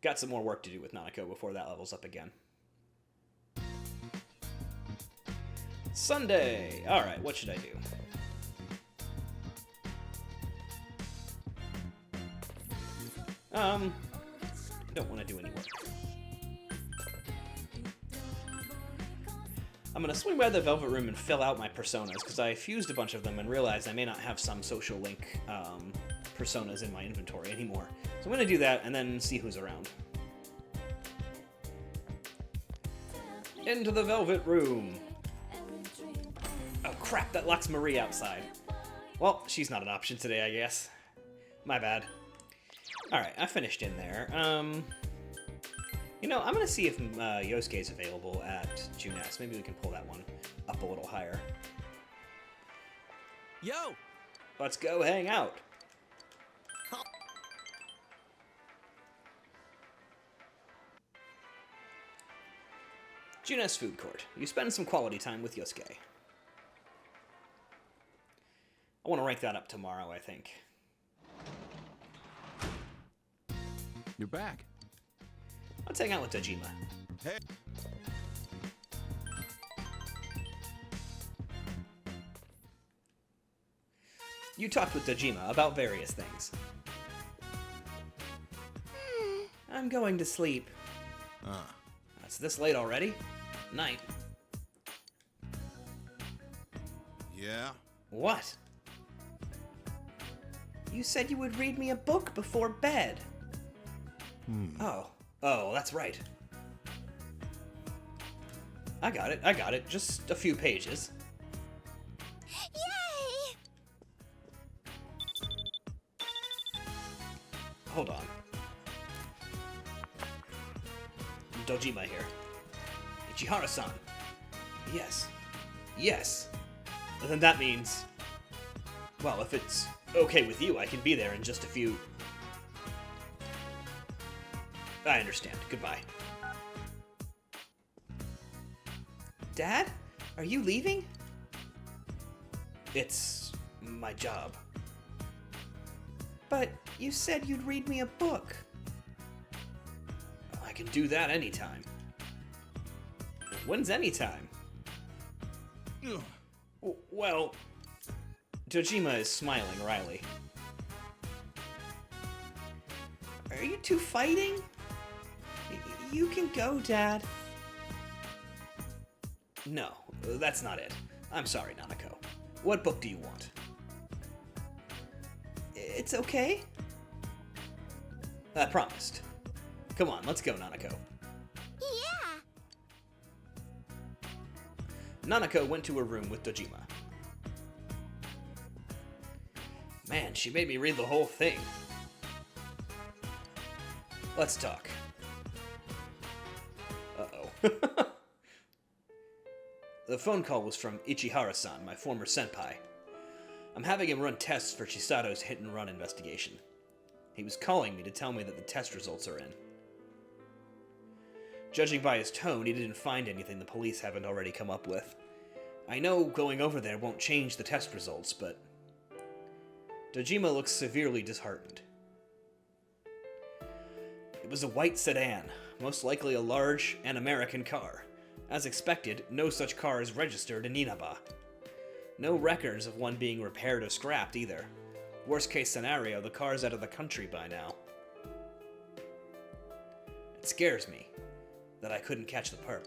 Got some more work to do with Nanako before that levels up again. Sunday! Alright, what should I do? I don't want to do any work. I'm going to swing by the Velvet Room and fill out my personas, because I fused a bunch of them and realized I may not have some social link personas in my inventory anymore. So I'm going to do that and then see who's around. Into the Velvet Room! Oh crap, that locks Marie outside. Well, she's not an option today, I guess. My bad. Alright, I finished in there. You know, I'm gonna see if Yosuke's available at Junes. Maybe we can pull that one up a little higher. Yo! Let's go hang out. Junes Food Court. You spend some quality time with Yosuke. I want to rank that up tomorrow, I think. You're back. Let's hang out with Dojima. Hey. You talked with Dojima about various things. I'm going to sleep. It's this late already? Night. Yeah? What? You said you would read me a book before bed. Oh, that's right. I got it. Just a few pages. Yay! Hold on. Dojima here. Ichihara-san. Yes. Yes. Then that means... Well, if it's okay with you, I can be there in just a few... I understand. Goodbye. Dad? Are you leaving? It's my job. But you said you'd read me a book. I can do that anytime. When's anytime? Well, Dojima is smiling wryly. Are you two fighting? You can go, Dad. No, that's not it. I'm sorry, Nanako. What book do you want? It's okay. I promised. Come on, let's go, Nanako. Yeah! Nanako went to her room with Dojima. Man, she made me read the whole thing. Let's talk. Uh-oh. The phone call was from Ichihara-san, my former senpai. I'm having him run tests for Chisato's hit-and-run investigation. He was calling me to tell me that the test results are in. Judging by his tone, he didn't find anything the police haven't already come up with. I know going over there won't change the test results, but... Dojima looks severely disheartened. It was a white sedan, most likely a large and American car. As expected, no such car is registered in Inaba. No records of one being repaired or scrapped either. Worst case scenario, the car's out of the country by now. It scares me that I couldn't catch the perp.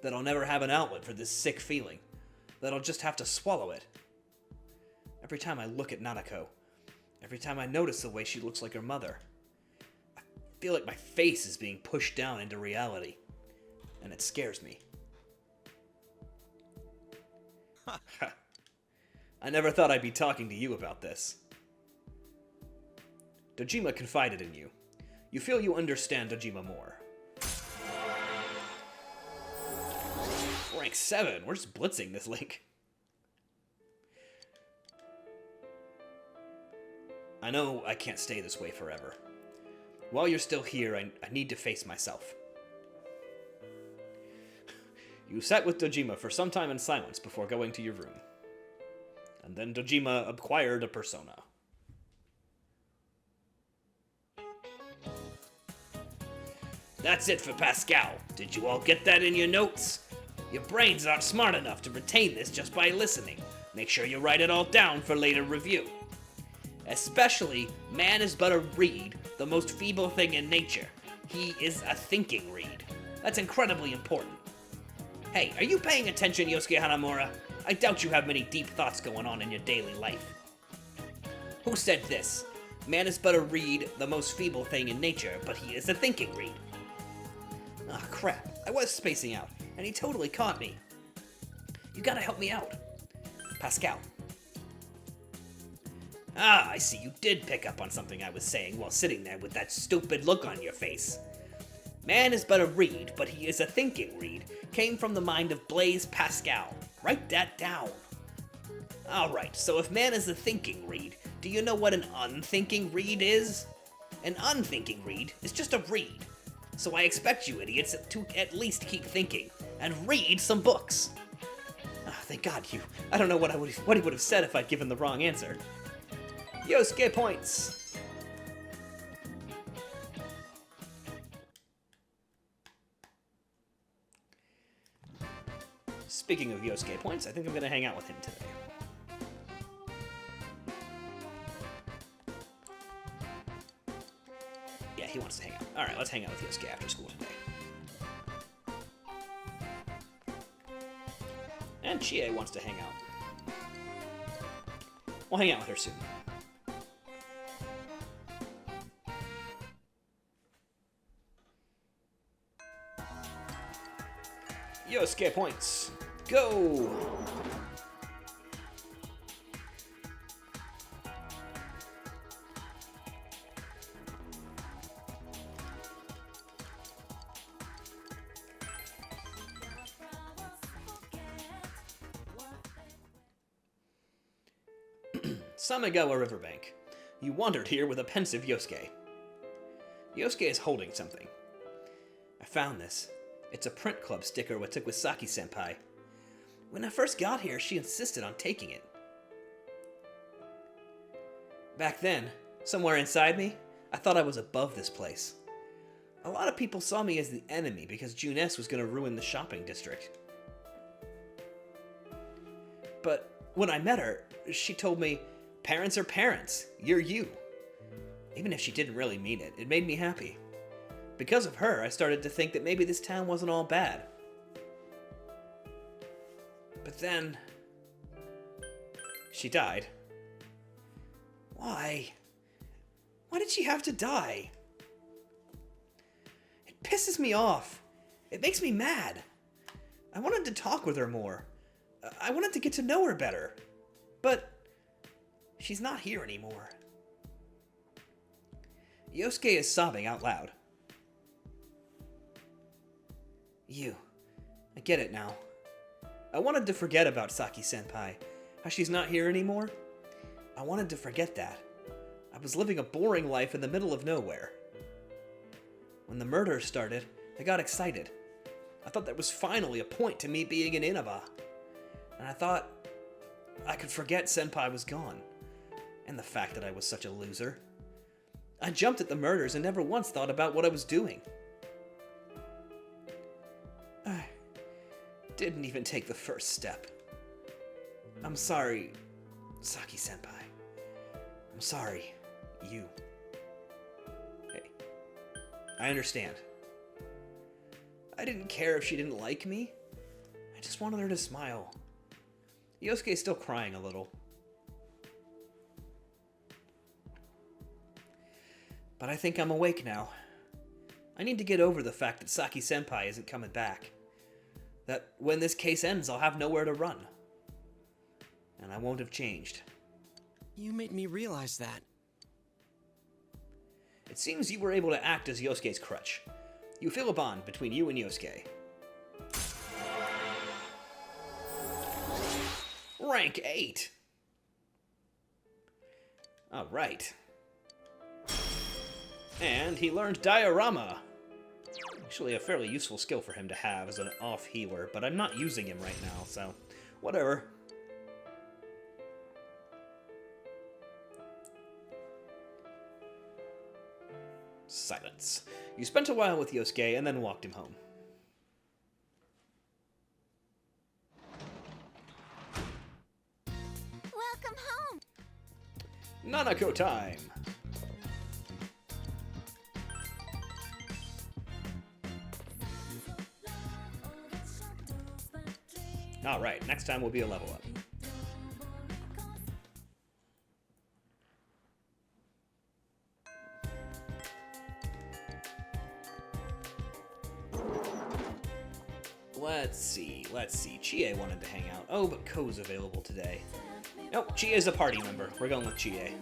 That I'll never have an outlet for this sick feeling. That I'll just have to swallow it. Every time I look at Nanako, every time I notice the way she looks like her mother, I feel like my face is being pushed down into reality. And it scares me. I never thought I'd be talking to you about this. Dojima confided in you. You feel you understand Dojima more. Rank 7. We're just blitzing this link. I know I can't stay this way forever. While you're still here, I need to face myself. You sat with Dojima for some time in silence before going to your room. And then Dojima acquired a persona. That's it for Pascal. Did you all get that in your notes? Your brains aren't smart enough to retain this just by listening. Make sure you write it all down for later review. Especially, man is but a reed, the most feeble thing in nature. He is a thinking reed. That's incredibly important. Hey, are you paying attention, Yosuke Hanamura? I doubt you have many deep thoughts going on in your daily life. Who said this? Man is but a reed, the most feeble thing in nature, but he is a thinking reed. Ah, crap. I was spacing out, and he totally caught me. You gotta help me out. Pascal. Ah, I see you did pick up on something I was saying while sitting there with that stupid look on your face. Man is but a reed, but he is a thinking reed, came from the mind of Blaise Pascal. Write that down. Alright, so if man is a thinking reed, do you know what an unthinking reed is? An unthinking reed is just a reed. So I expect you idiots to at least keep thinking, and read some books. Oh, thank God you. I don't know what he would have said if I'd given the wrong answer. Yosuke points. Speaking of Yosuke points, I think I'm going to hang out with him today. Yeah, he wants to hang out. Alright, let's hang out with Yosuke after school today. And Chie wants to hang out. We'll hang out with her soon. Yosuke points. Go! Samegawa Riverbank. You wandered here with a pensive Yosuke. Yosuke is holding something. I found this. It's a print club sticker we took with Saki-senpai. When I first got here, she insisted on taking it. Back then, somewhere inside me, I thought I was above this place. A lot of people saw me as the enemy because June S was going to ruin the shopping district. But when I met her, she told me, parents are parents, you're you. Even if she didn't really mean it, it made me happy. Because of her, I started to think that maybe this town wasn't all bad. But then... she died. Why? Why did she have to die? It pisses me off. It makes me mad. I wanted to talk with her more. I wanted to get to know her better. But... she's not here anymore. Yosuke is sobbing out loud. I get it now. I wanted to forget about Saki-senpai. How she's not here anymore. I wanted to forget that. I was living a boring life in the middle of nowhere. When the murders started, I got excited. I thought there was finally a point to me being in Inaba. And I thought I could forget Senpai was gone. And the fact that I was such a loser. I jumped at the murders and never once thought about what I was doing. I didn't even take the first step. I'm sorry, Saki-senpai. I'm sorry, you. Hey, I understand. I didn't care if she didn't like me. I just wanted her to smile. Yosuke's still crying a little. But I think I'm awake now. I need to get over the fact that Saki-senpai isn't coming back. That when this case ends, I'll have nowhere to run. And I won't have changed. You made me realize that. It seems you were able to act as Yosuke's crutch. You feel a bond between you and Yosuke. Rank 8! Alright. And he learned Diorama. Actually a fairly useful skill for him to have as an off healer, but I'm not using him right now, so whatever. Silence. You spent a while with Yosuke and then walked him home. Welcome home. Nanako time! Alright, next time will be a level up. Let's see. Chie wanted to hang out. Oh, but Ko's available today. Nope, Chie's a party member. We're going with Chie.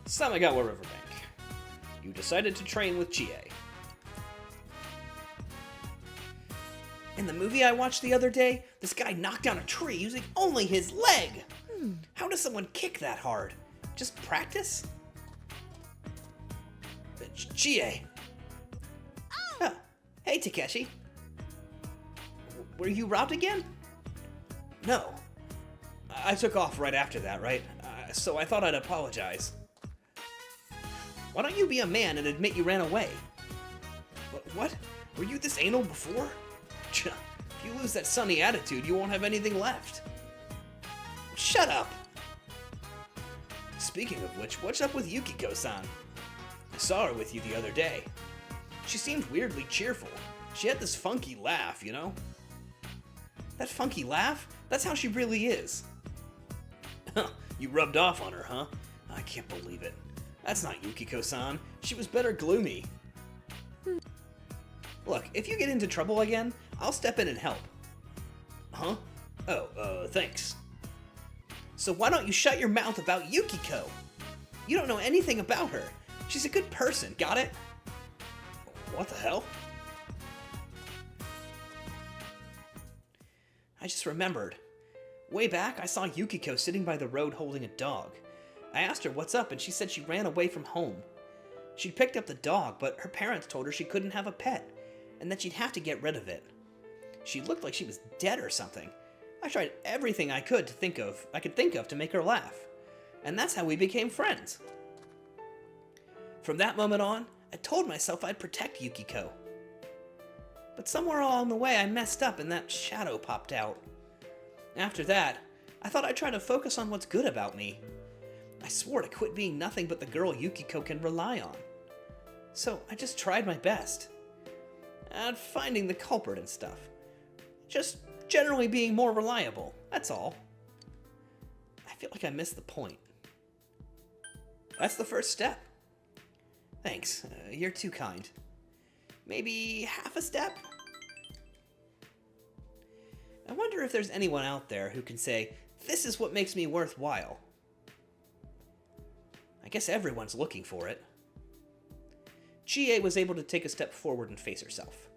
Samigawa Riverbank. You decided to train with Chie. In the movie I watched the other day, this guy knocked down a tree using only his leg. How does someone kick that hard? Just practice? Chie. Oh. Hey, Takeshi. Were you robbed again? No. I took off right after that, right? So I thought I'd apologize. Why don't you be a man and admit you ran away? What? Were you this anal before? If you lose that sunny attitude, you won't have anything left. Shut up! Speaking of which, what's up with Yukiko-san? I saw her with you the other day. She seemed weirdly cheerful. She had this funky laugh, you know? That funky laugh? That's how she really is. You rubbed off on her, huh? I can't believe it. That's not Yukiko-san. She was better gloomy. Look, if you get into trouble again, I'll step in and help. Huh? Oh, thanks. So why don't you shut your mouth about Yukiko? You don't know anything about her. She's a good person, got it? What the hell? I just remembered. Way back, I saw Yukiko sitting by the road holding a dog. I asked her what's up, and she said she ran away from home. She'd picked up the dog, but her parents told her she couldn't have a pet, and that she'd have to get rid of it. She looked like she was dead or something. I tried everything I could think of to make her laugh, and that's how we became friends. From that moment on, I told myself I'd protect Yukiko. But somewhere along the way, I messed up and that shadow popped out. After that, I thought I'd try to focus on what's good about me. I swore to quit being nothing but the girl Yukiko can rely on. So I just tried my best. At finding the culprit and stuff. Just generally being more reliable, that's all. I feel like I missed the point. That's the first step. Thanks, you're too kind. Maybe half a step? I wonder if there's anyone out there who can say, this is what makes me worthwhile. I guess everyone's looking for it. Chie was able to take a step forward and face herself.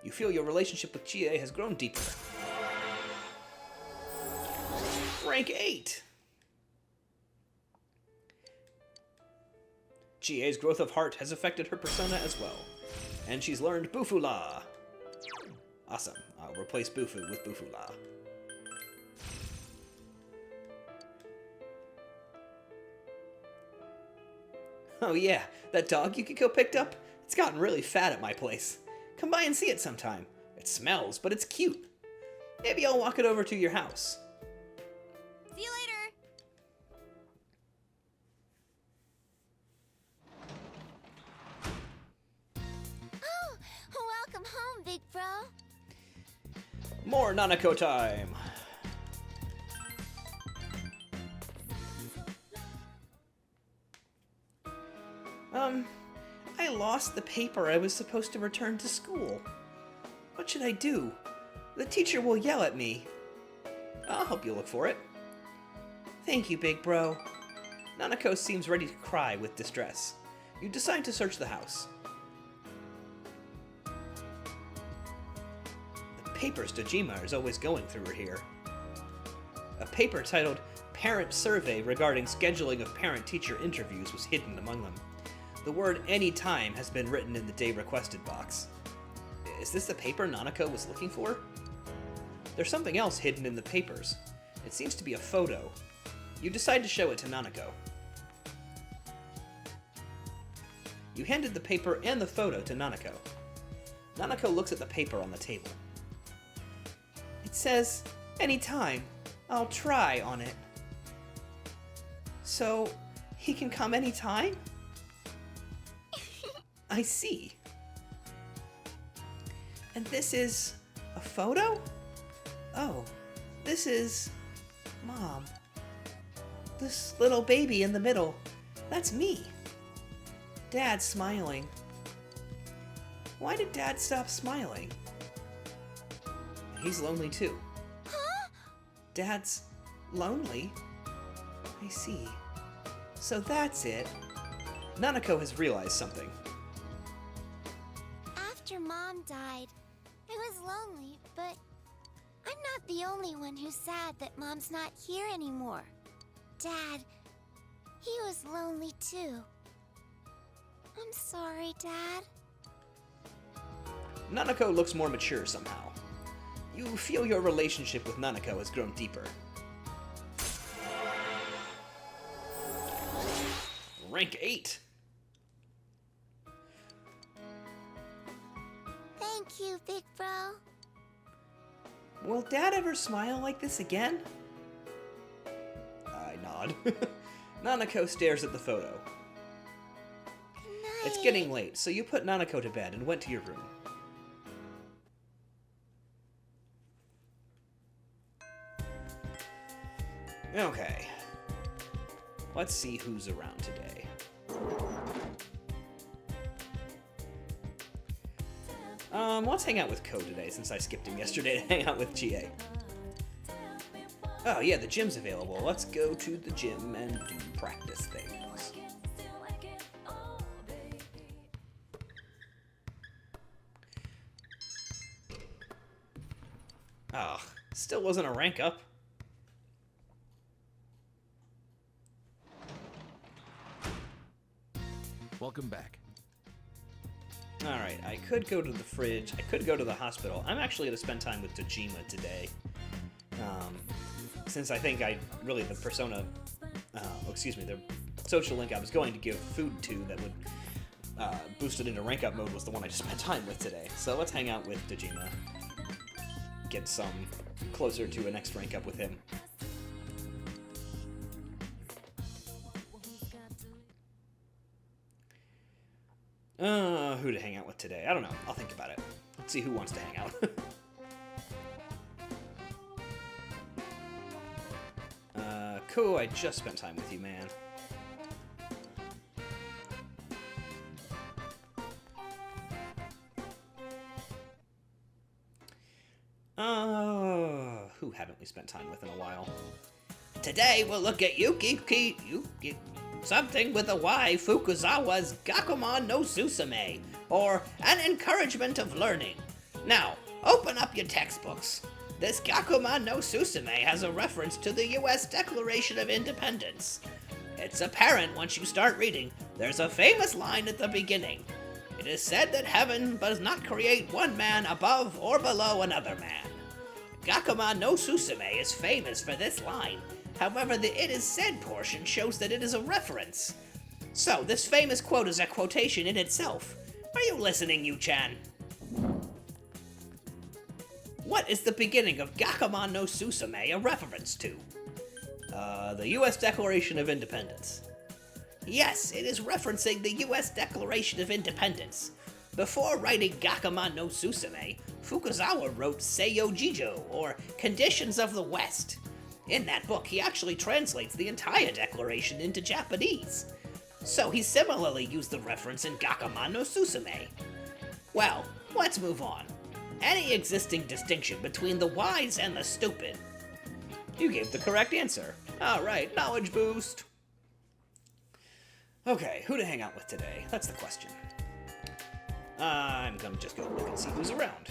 You feel your relationship with Chie has grown deeper. Rank 8! Chie's growth of heart has affected her persona as well. And she's learned Bufula. Awesome. I'll replace Bufu with Bufula. Oh yeah, that dog Yukiko picked up? It's gotten really fat at my place. Come by and see it sometime. It smells, but it's cute. Maybe I'll walk it over to your house. See you later. Oh, welcome home, big bro. More Nanako time! I lost the paper I was supposed to return to school. What should I do? The teacher will yell at me. I'll help you look for it. Thank you, big bro. Nanako seems ready to cry with distress. You decide to search the house. The papers Dojima is always going through are here. A paper titled Parent Survey regarding scheduling of parent-teacher interviews was hidden among them. The word anytime has been written in the day requested box. Is this the paper Nanako was looking for? There's something else hidden in the papers. It seems to be a photo. You decide to show it to Nanako. You handed the paper and the photo to Nanako. Nanako looks at the paper on the table. It says, anytime, I'll try on it. So, he can come anytime? I see. And this is a photo? Oh, this is Mom. This little baby in the middle, that's me. Dad's smiling. Why did Dad stop smiling? He's lonely too. Huh? Dad's lonely? I see. So that's it. Nanako has realized something. After Mom died, I was lonely, but I'm not the only one who's sad that Mom's not here anymore. Dad, he was lonely too. I'm sorry, Dad. Nanako looks more mature somehow. You feel your relationship with Nanako has grown deeper. Rank 8. Thank you, Big Bro. Will Dad ever smile like this again? I nod. Nanako stares at the photo. Good night. It's getting late, so you put Nanako to bed and went to your room. Okay. Let's see who's around today. Let's hang out with Ko today, since I skipped him yesterday to hang out with GA. Oh yeah, the gym's available. Let's go to the gym and do practice things. Ah, still wasn't a rank up. Welcome back. Alright, I could go to the fridge, I could go to the hospital. I'm actually going to spend time with Dojima today. Since I think the persona, the social link I was going to give food to that would boost it into rank up mode was the one I just spent time with today. So let's hang out with Dojima. Get some closer to a next rank up with him. Who to hang out with today? I don't know. I'll think about it. Let's see who wants to hang out. Cool, I just spent time with you, man. Who haven't we spent time with in a while? Today we'll look at Yuki something with a Y, Fukuzawa's Gakumon no Susume, or An Encouragement of Learning. Now, open up your textbooks. This Gakumon no Susume has a reference to the U.S. Declaration of Independence. It's apparent once you start reading. There's a famous line at the beginning. It is said that heaven does not create one man above or below another man. Gakumon no Susume is famous for this line. However, the "it is said" portion shows that it is a reference. So, this famous quote is a quotation in itself. Are you listening, Yu-chan? What is the beginning of Gakumon no Susume a reference to? The U.S. Declaration of Independence. Yes, it is referencing the U.S. Declaration of Independence. Before writing Gakumon no Susume, Fukuzawa wrote Seiyo Jijo, or Conditions of the West. In that book, he actually translates the entire declaration into Japanese. So he similarly used the reference in Gakumon no Susume. Well, let's move on. Any existing distinction between the wise and the stupid? You gave the correct answer. Alright, knowledge boost. Okay, who to hang out with today? That's the question. I'm gonna just go look and see who's around.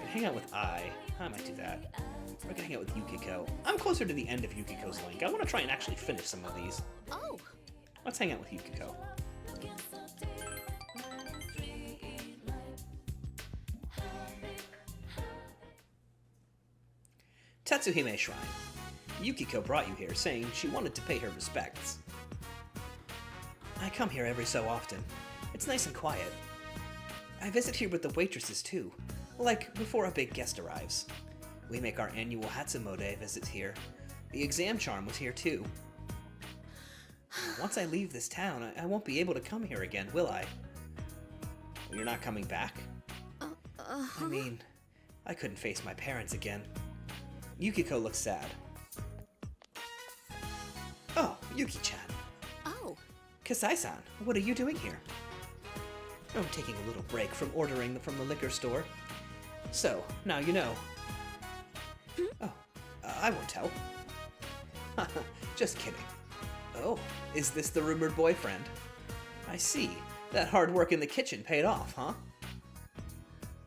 Hang hang out with I. I might do that. We're gonna hang out with Yukiko. I'm closer to the end of Yukiko's link. I want to try and actually finish some of these. Oh, Let's hang out with Yukiko. Tatsuhime Shrine. Yukiko brought you here, saying she wanted to pay her respects. I come here every so often. It's nice and quiet. I visit here with the waitresses too, like before a big guest arrives. We make our annual Hatsumode visits here. The exam charm was here too. Once I leave this town, I won't be able to come here again, will I? You're not coming back? I mean, I couldn't face my parents again. Yukiko looks sad. Oh, Yuki-chan. oh. Kasai-san, what are you doing here? I'm taking a little break from ordering from the liquor store. So, now you know. Oh, I won't tell. Just kidding. Oh, is this the rumored boyfriend? I see. That hard work in the kitchen paid off, huh?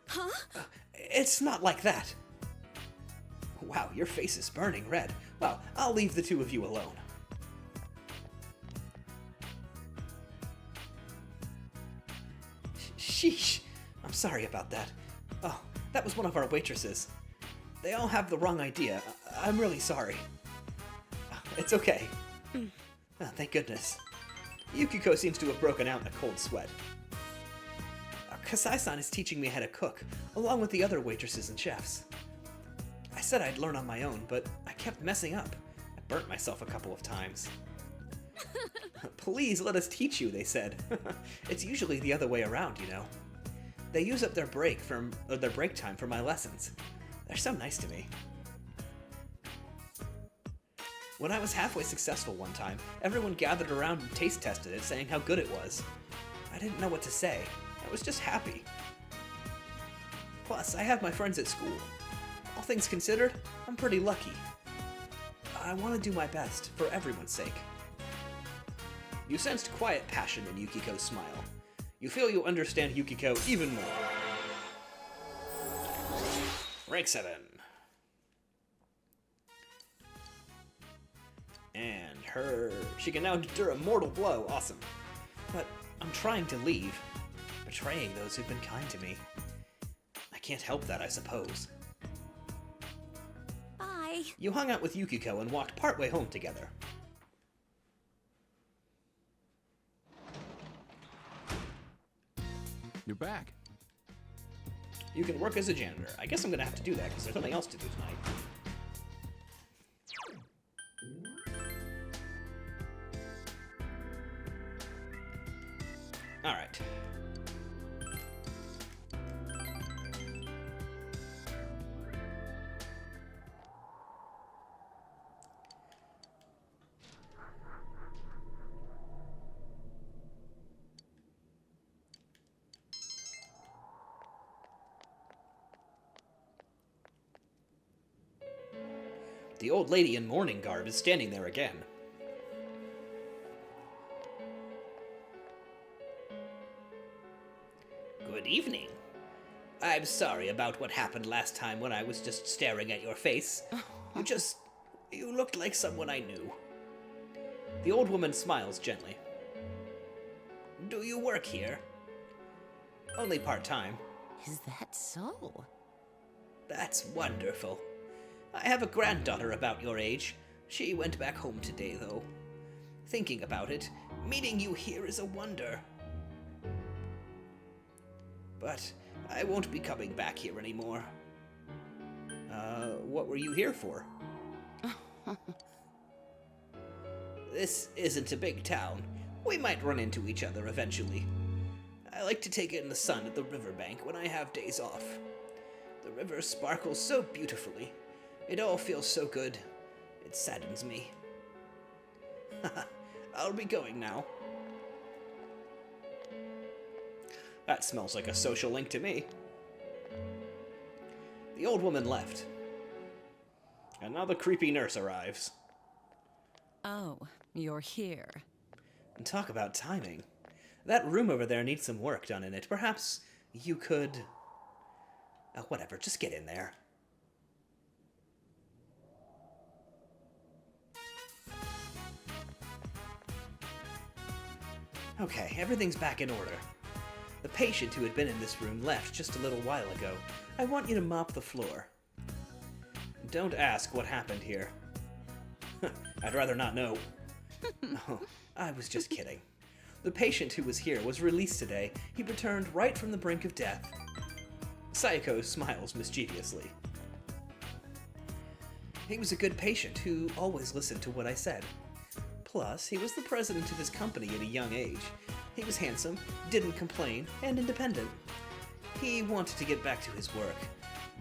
Huh? It's not like that. Wow, your face is burning red. Well, I'll leave the two of you alone. Sheesh. I'm sorry about that. Oh, that was one of our waitresses. They all have the wrong idea. I'm really sorry. It's okay. Oh, thank goodness. Yukiko seems to have broken out in a cold sweat. Kasai-san is teaching me how to cook, along with the other waitresses and chefs. I said I'd learn on my own, but I kept messing up. I burnt myself a couple of times. Please let us teach you, they said. It's usually the other way around, you know. They use up their break time for my lessons. They're so nice to me. When I was halfway successful one time, everyone gathered around and taste tested it, saying how good it was. I didn't know what to say. I was just happy. Plus, I have my friends at school. All things considered, I'm pretty lucky. I want to do my best, for everyone's sake. You sensed quiet passion in Yukiko's smile. You feel you understand Yukiko even more. Rank 7. And she can now endure a mortal blow. Awesome. But I'm trying to leave, betraying those who've been kind to me. I can't help that, I suppose. Bye. You hung out with Yukiko and walked partway home together. You're back. You can work as a janitor. I guess I'm gonna have to do that because there's nothing else to do tonight. Alright. The old lady in mourning garb is standing there again. Good evening. I'm sorry about what happened last time when I was just staring at your face. You looked like someone I knew. The old woman smiles gently. Do you work here? Only part-time. Is that so? That's wonderful. I have a granddaughter about your age. She went back home today, though. Thinking about it, meeting you here is a wonder. But I won't be coming back here anymore. What were you here for? This isn't a big town. We might run into each other eventually. I like to take in the sun at the riverbank when I have days off. The river sparkles so beautifully. It all feels so good. It saddens me. I'll be going now. That smells like a social link to me. The old woman left. And now the creepy nurse arrives. Oh, you're here. And talk about timing. That room over there needs some work done in it. Perhaps you could... Whatever, just get in there. Okay, everything's back in order. The patient who had been in this room left just a little while ago. I want you to mop the floor. Don't ask what happened here. I'd rather not know. Oh, I was just kidding. The patient who was here was released today. He returned right from the brink of death. Sayako smiles mischievously. He was a good patient who always listened to what I said. Plus, he was the president of his company at a young age. He was handsome, didn't complain, and independent. He wanted to get back to his work.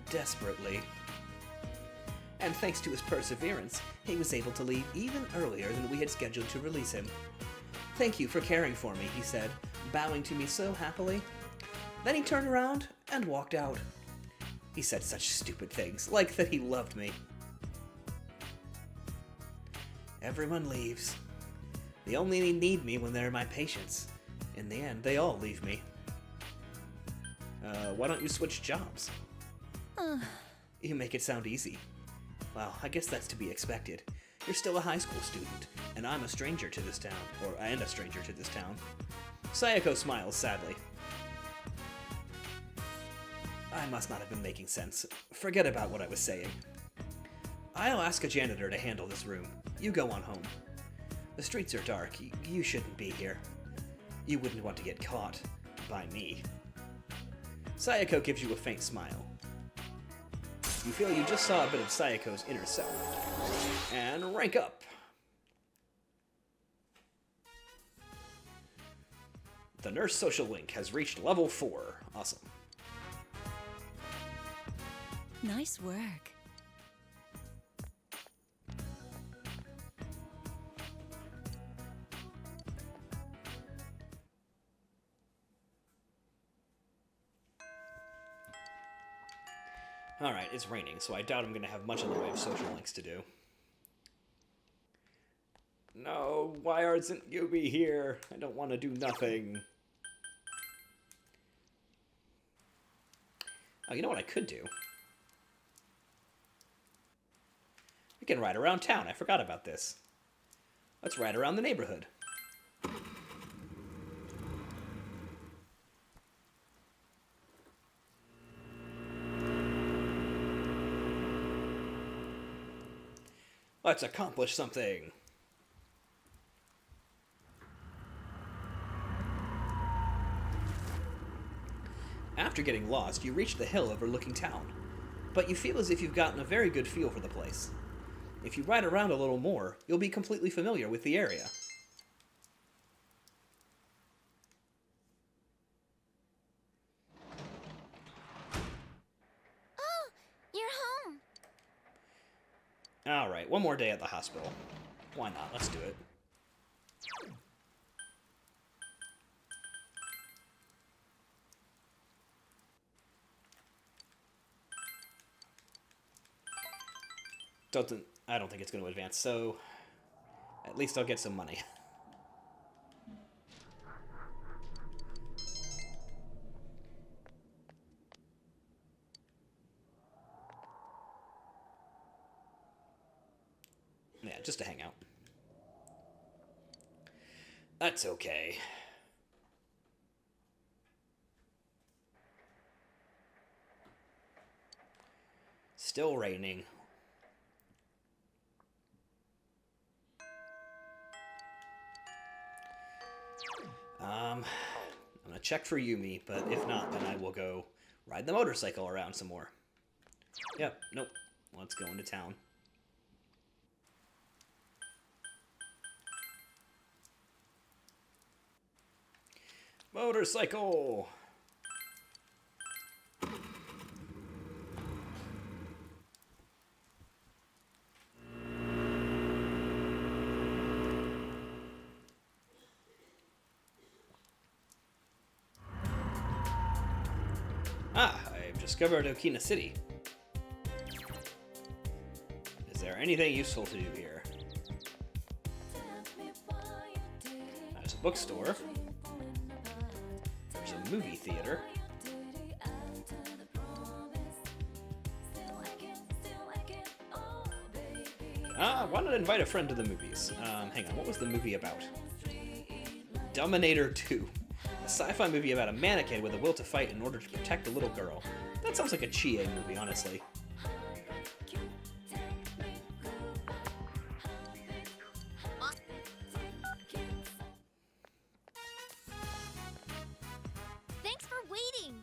Desperately. And thanks to his perseverance, he was able to leave even earlier than we had scheduled to release him. "Thank you for caring for me," he said, bowing to me so happily. Then he turned around and walked out. He said such stupid things, like that he loved me. Everyone leaves. They only need me when they're my patients. In the end, they all leave me. Why don't you switch jobs? You make it sound easy. Well, I guess that's to be expected. You're still a high school student, and I'm a stranger to this town. And a stranger to this town. Sayako smiles sadly. I must not have been making sense. Forget about what I was saying. I'll ask a janitor to handle this room. You go on home. The streets are dark. You shouldn't be here. You wouldn't want to get caught by me. Sayako gives you a faint smile. You feel you just saw a bit of Sayako's inner self. And rank up. The Nurse Social Link has reached level 4. Awesome. Nice work. Alright, it's raining, so I doubt I'm going to have much in the way of social links to do. No, why aren't you be here? I don't want to do nothing. Oh, you know what I could do? We can ride around town. I forgot about this. Let's ride around the neighborhood. Let's accomplish something. After getting lost, you reach the hill overlooking town, but you feel as if you've gotten a very good feel for the place. If you ride around a little more, you'll be completely familiar with the area. Oh, you're home. Alright, one more day at the hospital. Why not? Let's do it. I don't think it's going to advance, so at least I'll get some money. Yeah, just to hang out. That's okay. Still raining. I'm gonna check for Yumi, but if not, then I will go ride the motorcycle around some more. Yep, nope. Let's go into town. Motorcycle! Ah, I've discovered Okina City. Is there anything useful to do here? There's a bookstore. There's a movie theater. Why not invite a friend to the movies? Hang on, what was the movie about? Dominator 2. A sci-fi movie about a mannequin with a will to fight in order to protect a little girl. That sounds like a Chie movie, honestly. Thanks for waiting.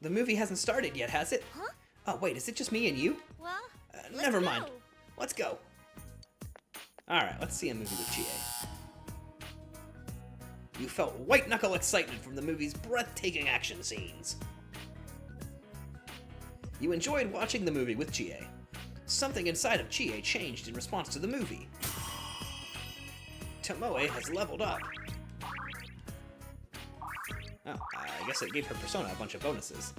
The movie hasn't started yet, has it? Huh? Oh, wait, is it just me and you? Well, Never mind. go. Let's go. Alright, let's see a movie with Chie. You felt white-knuckle excitement from the movie's breathtaking action scenes. You enjoyed watching the movie with Chie. Something inside of Chie changed in response to the movie. Tomoe has leveled up. Oh, I guess it gave her persona a bunch of bonuses.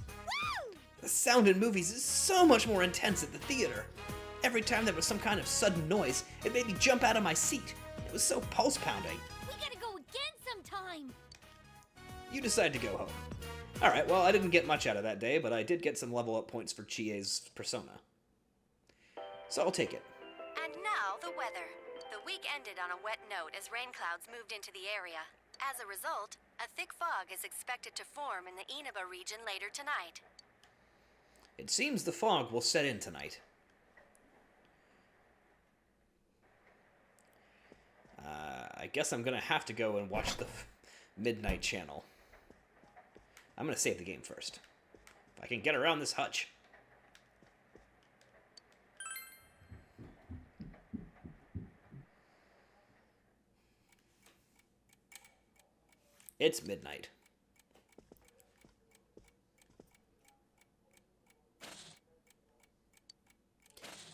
The sound in movies is so much more intense at the theater. Every time there was some kind of sudden noise, it made me jump out of my seat. It was so pulse-pounding. We gotta go again sometime. You decide to go home. Alright, well, I didn't get much out of that day, but I did get some level-up points for Chie's persona. So I'll take it. And now, the weather. The week ended on a wet note as rain clouds moved into the area. As a result, a thick fog is expected to form in the Inaba region later tonight. It seems the fog will set in tonight. I guess I'm gonna have to go and watch the Midnight Channel. I'm gonna save the game first. If I can get around this hutch. It's midnight.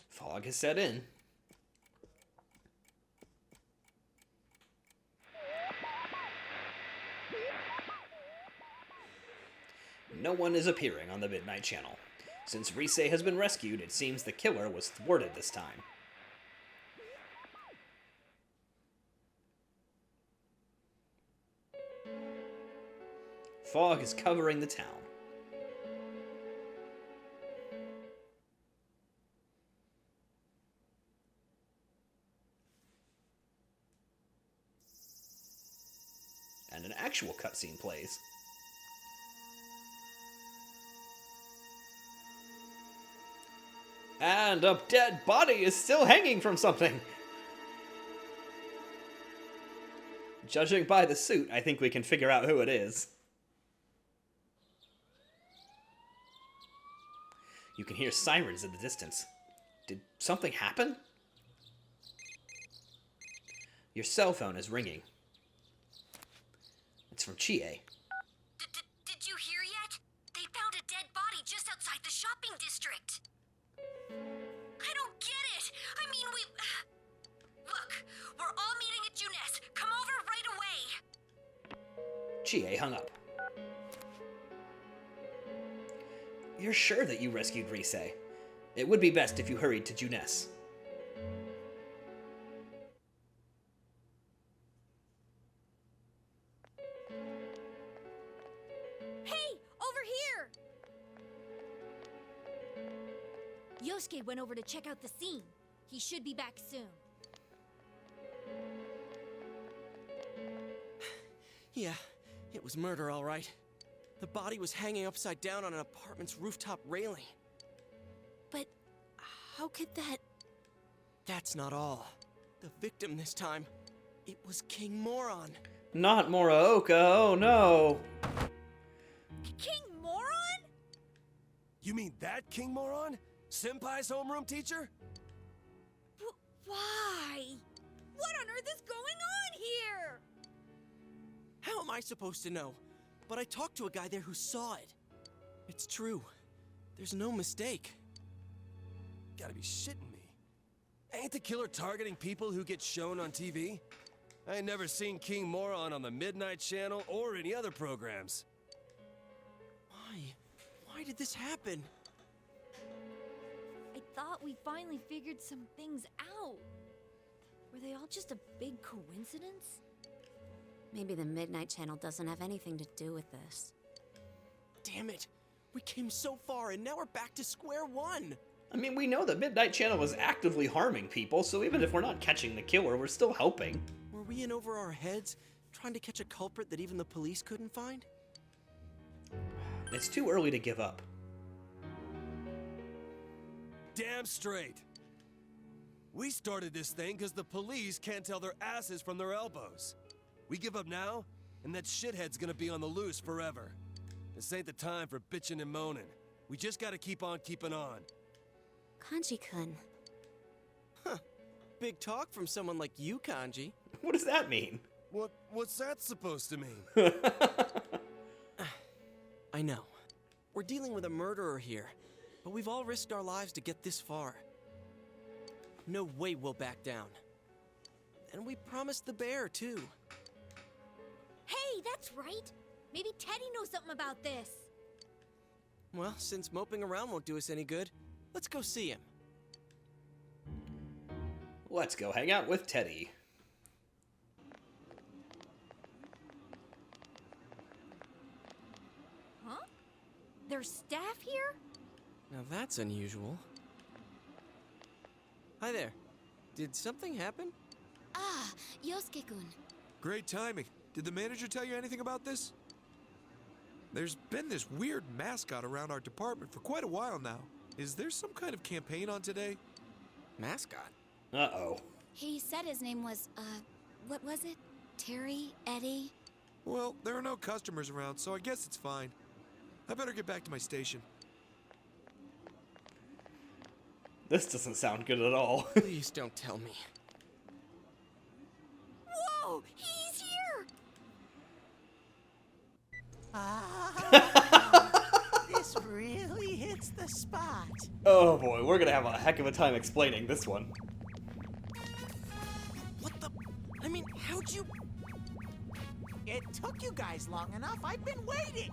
Fog has set in. No one is appearing on the Midnight Channel. Since Rise has been rescued, it seems the killer was thwarted this time. Fog is covering the town. And an actual cutscene plays. And a dead body is still hanging from something. Judging by the suit, I think we can figure out who it is. You can hear sirens in the distance. Did something happen? Your cell phone is ringing. It's from Chie. Did you hear yet? They found a dead body just outside the shopping district. I don't get it. I mean, Look, we're all meeting at Junes. Come over right away. Chie hung up. You're sure that you rescued Rise? It would be best if you hurried to Junes. Hey, over here! Yosuke went over to check out the scene. He should be back soon. Yeah, it was murder, all right. The body was hanging upside down on an apartment's rooftop railing. But how could that... That's not all. The victim this time, it was King Moron. Not Moraoka, oh no! King Moron? You mean that King Moron? Senpai's homeroom teacher? Why? What on earth is going on here? How am I supposed to know? But I talked to a guy there who saw it. It's true. There's no mistake. Gotta be shitting me. Ain't the killer targeting people who get shown on TV? I ain't never seen King Moron on the Midnight Channel or any other programs. Why? Why did this happen? I thought we finally figured some things out. Were they all just a big coincidence? Maybe the Midnight Channel doesn't have anything to do with this. Damn it! We came so far and now we're back to square one! I mean, we know the Midnight Channel is actively harming people, so even if we're not catching the killer, we're still helping. Were we in over our heads, trying to catch a culprit that even the police couldn't find? It's too early to give up. Damn straight. We started this thing because the police can't tell their asses from their elbows. We give up now, and that shithead's gonna be on the loose forever. This ain't the time for bitching and moaning. We just gotta keep on keeping on. Kanji-kun. Big talk from someone like you, Kanji. What does that mean? What's that supposed to mean? I know. We're dealing with a murderer here, but we've all risked our lives to get this far. No way we'll back down. And we promised the bear, too. Hey, that's right. Maybe Teddy knows something about this. Well, since moping around won't do us any good, let's go see him. Let's go hang out with Teddy. Huh? There's staff here? Now that's unusual. Hi there. Did something happen? Ah, Yosuke-kun. Great timing. Did the manager tell you anything about this? There's been this weird mascot around our department for quite a while now. Is there some kind of campaign on today? Mascot? Uh-oh. He said his name was, what was it? Terry? Eddie? Well, there are no customers around, so I guess it's fine. I better get back to my station. This doesn't sound good at all. Please don't tell me. Whoa! He's here! This really hits the spot. Oh boy, we're gonna have a heck of a time explaining this one. What the? I mean, how'd you... It took you guys long enough. I've been waiting.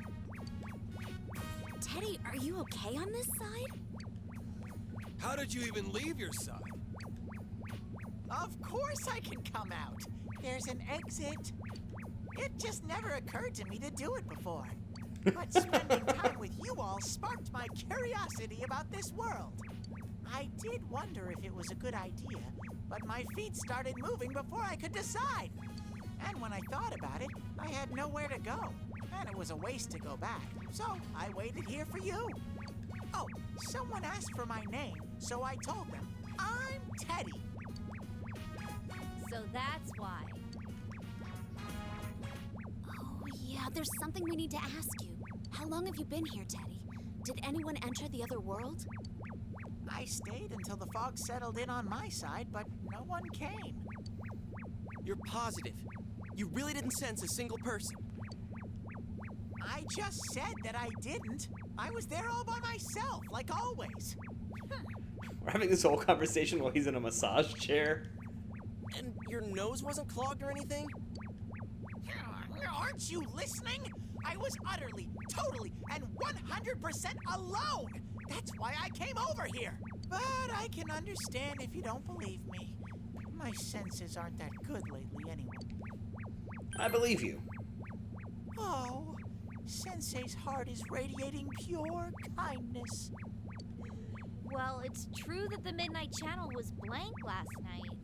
Teddy, are you okay on this side? How did you even leave your side? Of course I can come out. There's an exit. It just never occurred to me to do it before. But spending time with you all sparked my curiosity about this world. I did wonder if it was a good idea, but my feet started moving before I could decide. And when I thought about it, I had nowhere to go. And it was a waste to go back. So I waited here for you. Oh, someone asked for my name, so I told them, I'm Teddy. So that's why. Oh, yeah, there's something we need to ask you. How long have you been here, Teddy? Did anyone enter the other world? I stayed until the fog settled in on my side, but no one came. You're positive? You really didn't sense a single person? I just said that I didn't. I was there all by myself, like always. We're having this whole conversation while he's in a massage chair. And your nose wasn't clogged or anything? Aren't you listening? I was utterly, totally, and 100% alone. That's why I came over here. But I can understand if you don't believe me. My senses aren't that good lately anyway. I believe you. Oh, Sensei's heart is radiating pure kindness. Well, it's true that the Midnight Channel was blank last night.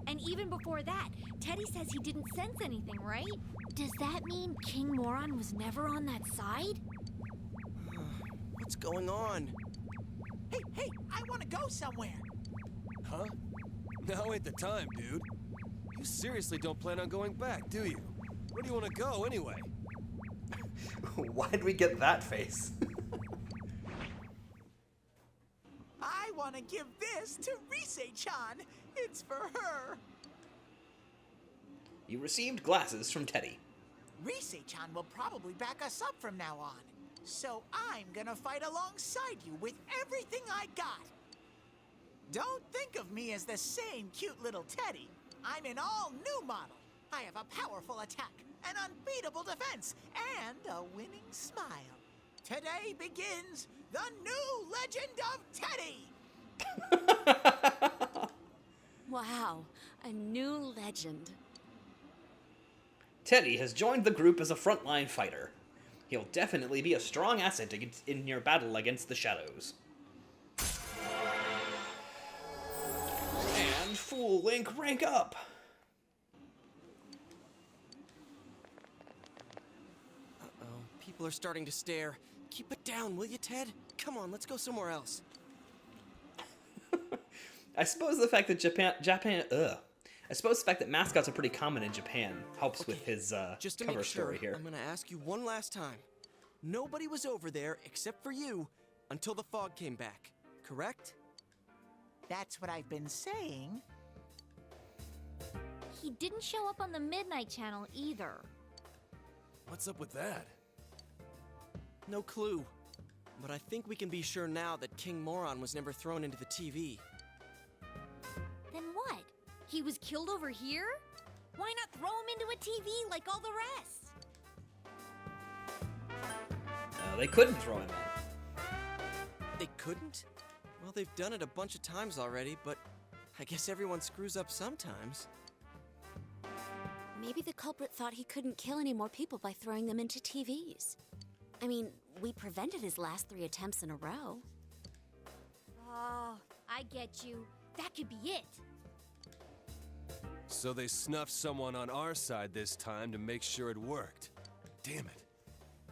And even before that, Teddy says he didn't sense anything, right? Does that mean King Moron was never on that side? What's going on? Hey, I want to go somewhere. Huh? Now ain't the time, dude. You seriously don't plan on going back, do you? Where do you want to go, anyway? Why'd we get that face? I want to give this to Rise-chan. It's for her. You received glasses from Teddy. Rise-chan will probably back us up from now on. So I'm gonna fight alongside you with everything I got. Don't think of me as the same cute little Teddy. I'm an all-new model. I have a powerful attack, an unbeatable defense, and a winning smile. Today begins the new legend of Teddy! Wow, a new legend. Teddy has joined the group as a frontline fighter. He'll definitely be a strong asset in your battle against the shadows. Link, rank up! Uh-oh, people are starting to stare. Keep it down, will you, Ted? Come on, let's go somewhere else. I suppose the fact that I suppose the fact that mascots are pretty common in Japan helps with his Just to cover make sure, story here. I'm gonna ask you one last time. Nobody was over there, except for you, until the fog came back, correct? That's what I've been saying. He didn't show up on the Midnight Channel either. What's up with that? No clue. But I think we can be sure now that King Moron was never thrown into the TV. Then what? He was killed over here? Why not throw him into a TV like all the rest? They couldn't throw him in. They couldn't? Well, they've done it a bunch of times already, but I guess everyone screws up sometimes. Maybe the culprit thought he couldn't kill any more people by throwing them into TVs. I mean, we prevented his last 3 attempts in a row. Oh, I get you. That could be it. So they snuffed someone on our side this time to make sure it worked. Damn it.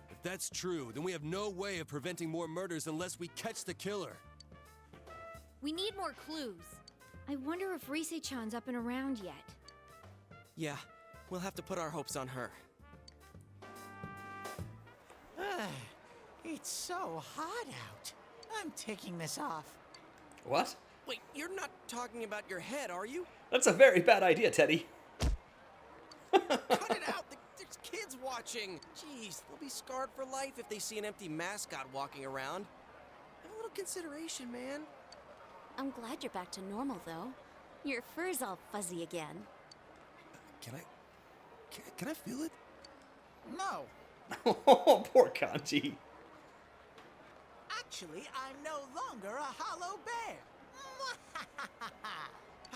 If that's true, then we have no way of preventing more murders unless we catch the killer. We need more clues. I wonder if Rise-chan's up and around yet. Yeah, we'll have to put our hopes on her. It's so hot out. I'm taking this off. What? Wait, you're not talking about your head, are you? That's a very bad idea, Teddy. Cut it out! There's kids watching! Jeez, they'll be scarred for life if they see an empty mascot walking around. Have a little consideration, man. I'm glad you're back to normal, though. Your fur's all fuzzy again. Can I feel it? No. Oh, poor Kanji. Actually, I'm no longer a hollow bear.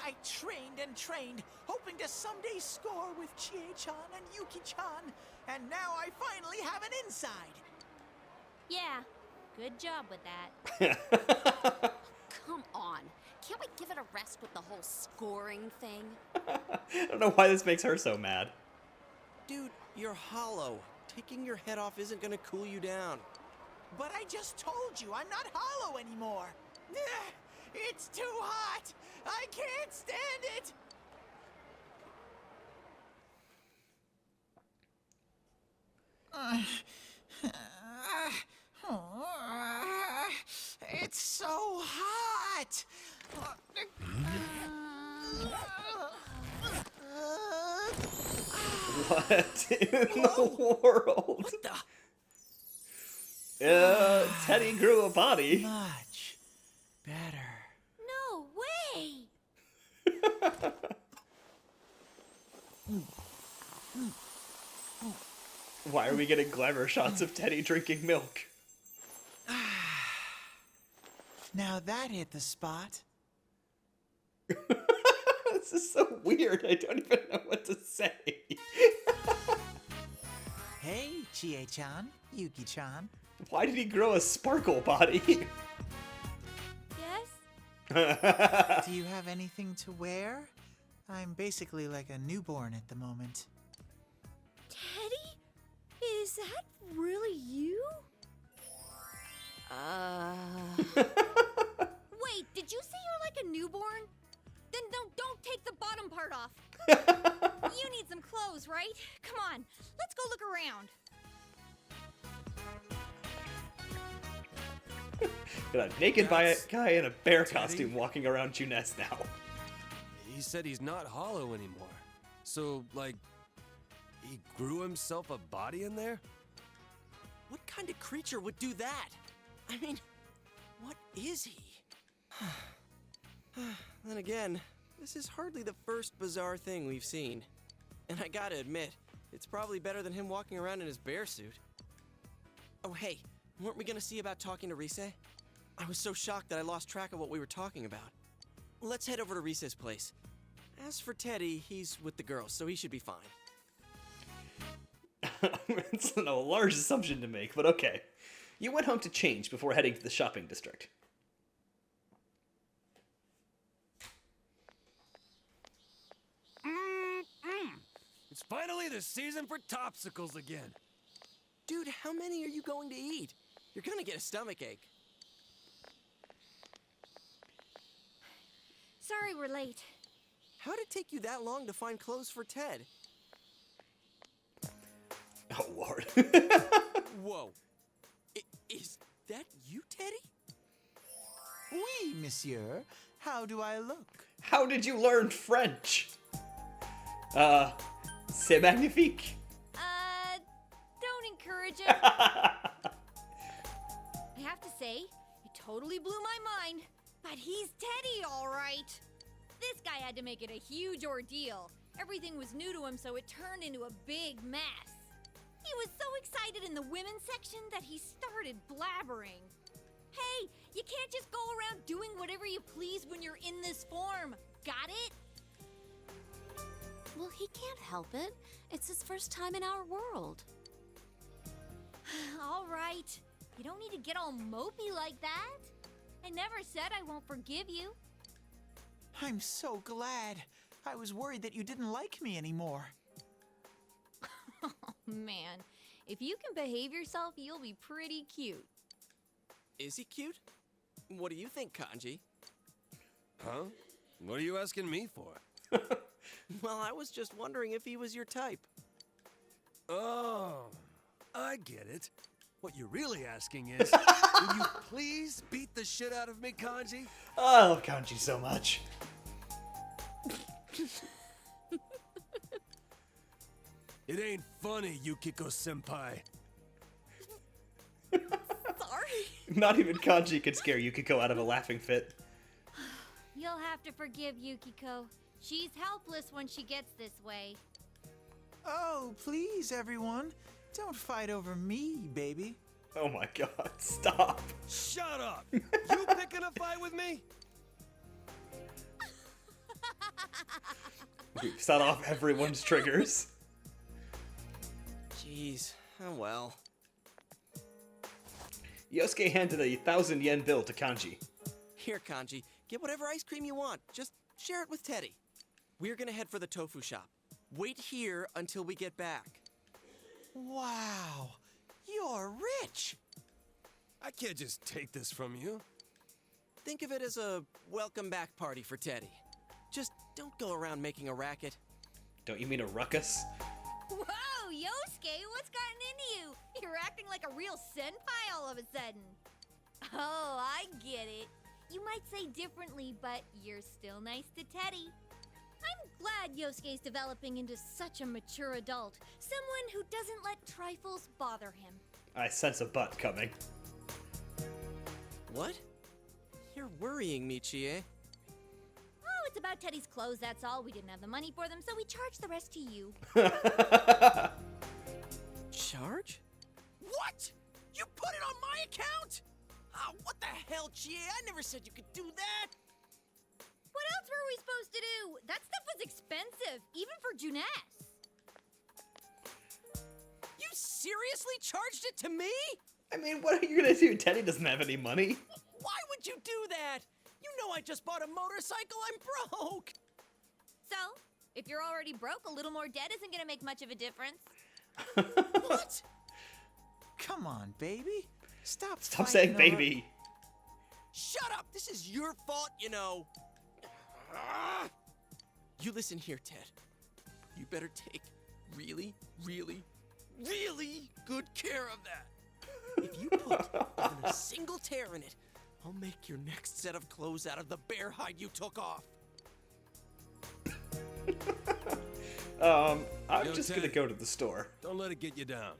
I trained and trained, hoping to someday score with Chie-chan and Yuki-chan, and now I finally have an inside. Yeah, good job with that. Come on. Can't we give it a rest with the whole scoring thing? I don't know why this makes her so mad. Dude, you're hollow. Taking your head off isn't gonna cool you down. But I just told you I'm not hollow anymore. It's too hot. I can't stand it. It's so hot. What in the world? What the? Teddy grew a body. Much better. No way! Why are we getting glamour shots of Teddy drinking milk? Now that hit the spot. This is so weird. I don't even know what to say. Hey, Chie-chan, Yuki-chan. Why did he grow a sparkle body? Yes? Do you have anything to wear? I'm basically like a newborn at the moment. Teddy? Is that really you? Wait, did you say you're like a newborn? Then don't take the bottom part off. You need some clothes, right? Come on, let's go look around. Got a naked guy in a bear costume walking around Juness now. He said he's not hollow anymore. So, like, he grew himself a body in there? What kind of creature would do that? I mean, what is he? Then again, this is hardly the first bizarre thing we've seen. And I gotta admit, it's probably better than him walking around in his bear suit. Oh hey, weren't we gonna see about talking to Rise? I was so shocked that I lost track of what we were talking about. Let's head over to Rise's place. As for Teddy, he's with the girls, so he should be fine. It's a large assumption to make, but okay. You went home to change before heading to the shopping district. It's finally the season for topsicles again. Dude, how many are you going to eat? You're gonna get a stomachache. Sorry we're late. How'd it take you that long to find clothes for Ted? Oh, Lord. Whoa. Is that you, Teddy? Oui, monsieur. How do I look? How did you learn French? C'est magnifique. Don't encourage it. I have to say, it totally blew my mind. But he's Teddy, all right. This guy had to make it a huge ordeal. Everything was new to him, so it turned into a big mess. He was so excited in the women's section that he started blabbering. Hey, you can't just go around doing whatever you please when you're in this form. Got it? Well, he can't help it. It's his first time in our world. All right. You don't need to get all mopey like that. I never said I won't forgive you. I'm so glad. I was worried that you didn't like me anymore. Oh, man. If you can behave yourself, you'll be pretty cute. Is he cute? What do you think, Kanji? Huh? What are you asking me for? Well, I was just wondering if he was your type. Oh, I get it. What you're really asking is, will you please beat the shit out of me, Kanji? Oh, I love Kanji so much. It ain't funny, Yukiko-senpai. Sorry. Not even Kanji could scare Yukiko out of a laughing fit. You'll have to forgive Yukiko. She's helpless when she gets this way. Oh, please, everyone. Don't fight over me, baby. Oh my god, stop. Shut up! You picking a fight with me? We've set off everyone's triggers. Jeez, oh well. Yosuke handed a 1,000 yen bill to Kanji. Here, Kanji, get whatever ice cream you want. Just share it with Teddy. We're gonna head for the tofu shop. Wait here until we get back. Wow, you're rich. I can't just take this from you. Think of it as a welcome back party for Teddy. Just don't go around making a racket. Don't you mean a ruckus? Whoa, Yosuke, what's gotten into you? You're acting like a real senpai all of a sudden. Oh, I get it. You might say differently, but you're still nice to Teddy. I'm glad Yosuke's developing into such a mature adult. Someone who doesn't let trifles bother him. I sense a butt coming. What? You're worrying me, Chie. Oh, it's about Teddy's clothes, that's all. We didn't have the money for them, so we charged the rest to you. Charge? What? You put it on my account? Oh, what the hell, Chie? I never said you could do that. What else were we supposed to do? That stuff was expensive, even for Juness. You seriously charged it to me? I mean, what are you gonna do? Teddy doesn't have any money. Why would you do that? You know I just bought a motorcycle. I'm broke. So, if you're already broke, a little more debt isn't gonna make much of a difference. What? Come on, baby. Stop saying fighting baby. Shut up! This is your fault, you know. You listen here, Ted. You better take really, really, really good care of that. If you put even a single tear in it, I'll make your next set of clothes out of the bear hide you took off. I'm Yo, just Teddy. gonna go to the store. Don't let it get you down.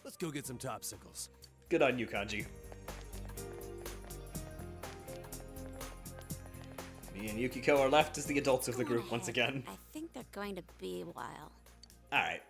Let's go get some topsicles. Good on you, Kanji. Me and Yukiko are left as the adults of the Go on group once ahead. again. I think they're going to be a while. Alright.